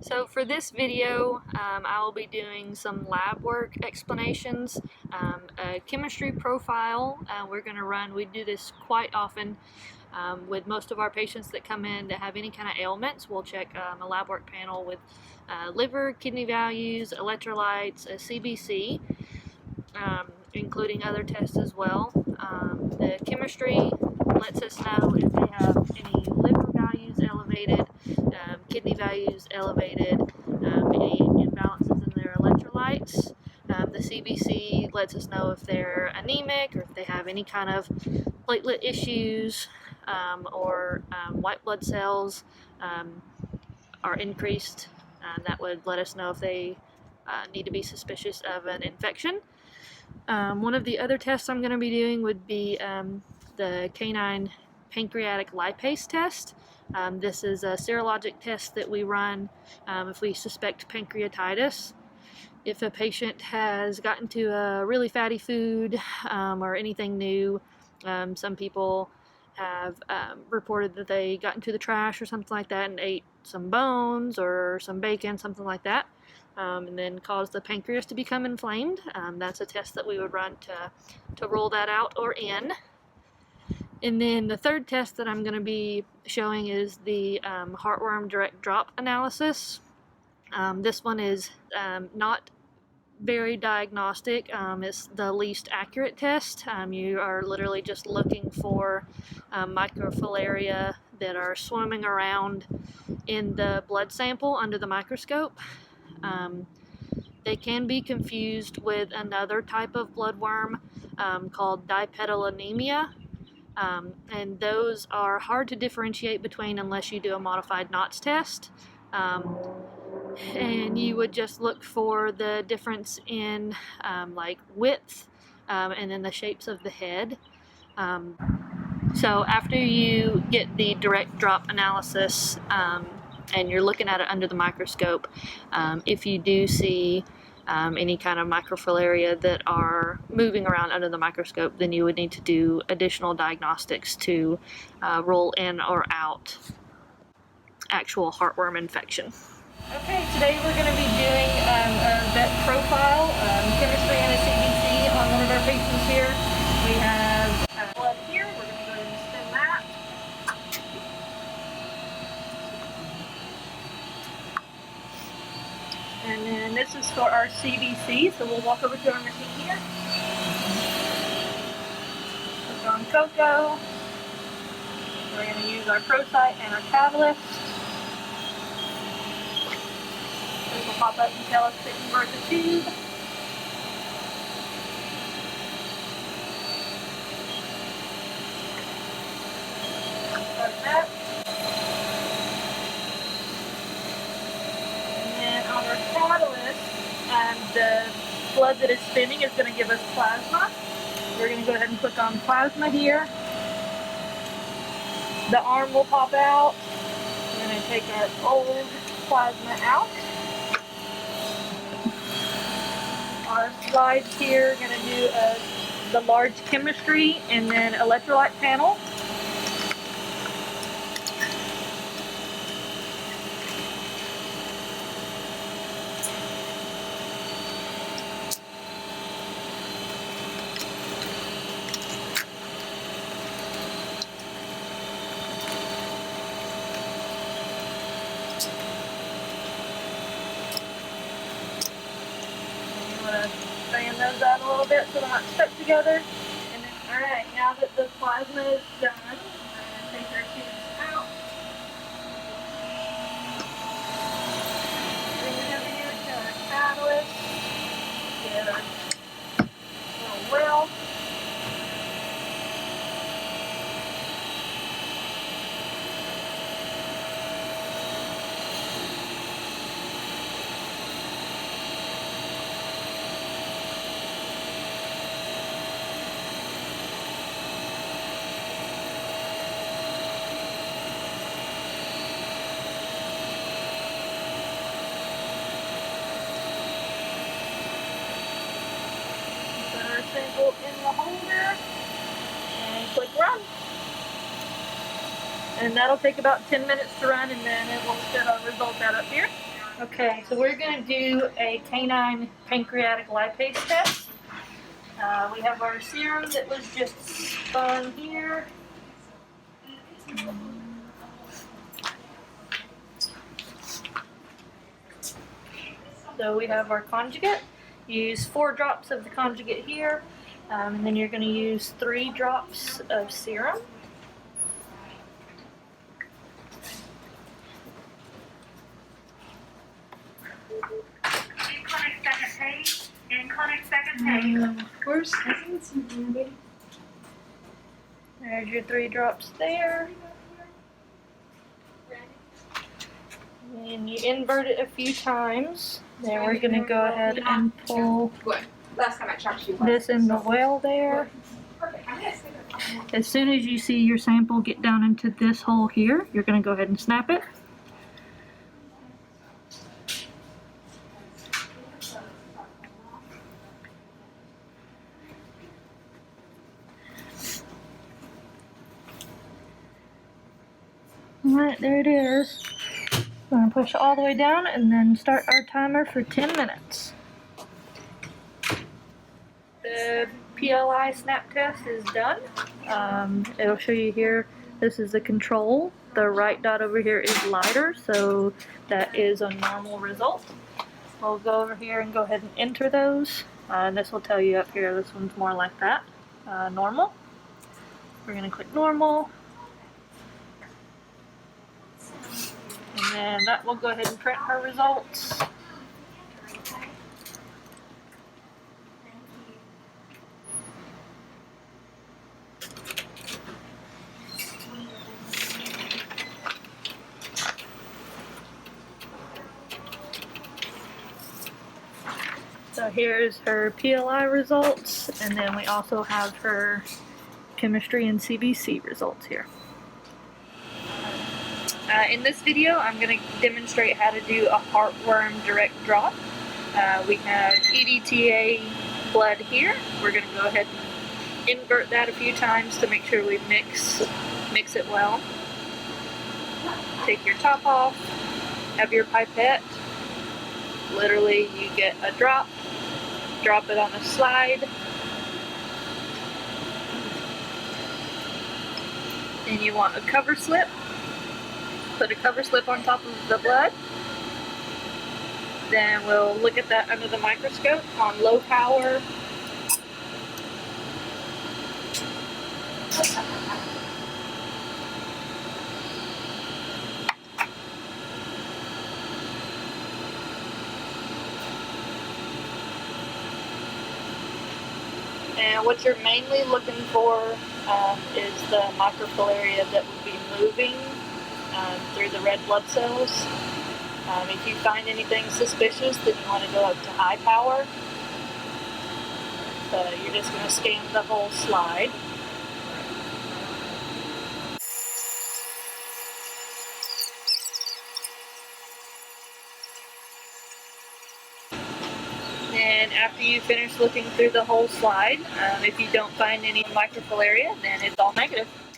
So for this video, I will be doing some lab work explanations, a chemistry profile. We're going to run, we do this quite often with most of our patients that come in that have any kind of ailments. We'll check a lab work panel with liver, kidney values, electrolytes, a CBC, including other tests as well. The chemistry lets us know if they have any liver values elevated, kidney values elevated, any imbalances in their electrolytes. The CBC lets us know if they're anemic or if they have any kind of platelet issues, or white blood cells are increased. That would let us know if they need to be suspicious of an infection. One of the other tests I'm going to be doing would be the canine pancreatic lipase test. This is a serologic test that we run if we suspect pancreatitis. If a patient has gotten to a really fatty food or anything new, some people have reported that they got into the trash or something like that and ate some bones or some bacon, something like that, and then caused the pancreas to become inflamed. That's a test that we would run to rule that out or in. And then the third test that I'm going to be showing is the heartworm direct drop analysis. This one is not very diagnostic. It's the least accurate test. You are literally just looking for microfilaria that are swimming around in the blood sample under the microscope. They can be confused with another type of bloodworm called dipetylanemia. And those are hard to differentiate between unless you do a modified Knots test. And you would just look for the difference in like width and then the shapes of the head. So after you get the direct drop analysis and you're looking at it under the microscope, if you do see any kind of microfilaria that are moving around under the microscope, then you would need to do additional diagnostics to rule in or out actual heartworm infection. Okay, today we're going to be doing a vet profile, chemistry and a CBC on one of our patients here. We have blood here. We're going to go ahead and spin that. And then this is for our CBC, so we'll walk over to our machine here. Click on Cocoa. We're going to use our ProCyte and our catalyst. This will pop up and tell us to convert the tube. Like that. And then on our catalyst, the blood that is spinning is going to give us plasma. We're going to go ahead and click on plasma here. The arm will pop out. We're going to take our old plasma out. Our slides here are going to do the large chemistry and then electrolyte panel. Fan those out a little bit so they're not stuck together. And then, alright, now that the plasma is done, we're going to take our tubes out. Bring it over here to our catalyst. Get our little well. Sample in the holder and click run. And that'll take about 10 minutes to run, and then it will spit our result out up here. Okay, so we're going to do a canine pancreatic lipase test. We have our serum that was just spun here. So we have our conjugate. You use 4 drops of the conjugate here, and then you're going to use 3 drops of serum. There's your 3 drops there. And you invert it a few times. Then we're going to go ahead and pull this in the well there. As soon as you see your sample get down into this hole here, you're going to go ahead and snap it. Alright, there it is. We're going to push all the way down and then start our timer for 10 minutes. The PLI snap test is done. It'll show you here, this is the control. The right dot over here is lighter, so that is a normal result. We'll go over here and go ahead and enter those. This will tell you up here, this one's more like that, normal. We're going to click normal. And then that will go ahead and print our results. So here's her PLI results, and then we also have her chemistry and CBC results here. In this video, I'm going to demonstrate how to do a heartworm direct drop. We have EDTA blood here. We're going to go ahead and invert that a few times to make sure we mix it well. Take your top off, have your pipette. Literally, you get a drop it on a slide, and you want a cover slip. Put a cover slip on top of the blood. Then we'll look at that under the microscope on low power. And what you're mainly looking for is the microfilaria that would be moving through the red blood cells. If you find anything suspicious, then you want to go up to high power. So you're just going to scan the whole slide. And after you finish looking through the whole slide, if you don't find any microfilaria, then it's all negative.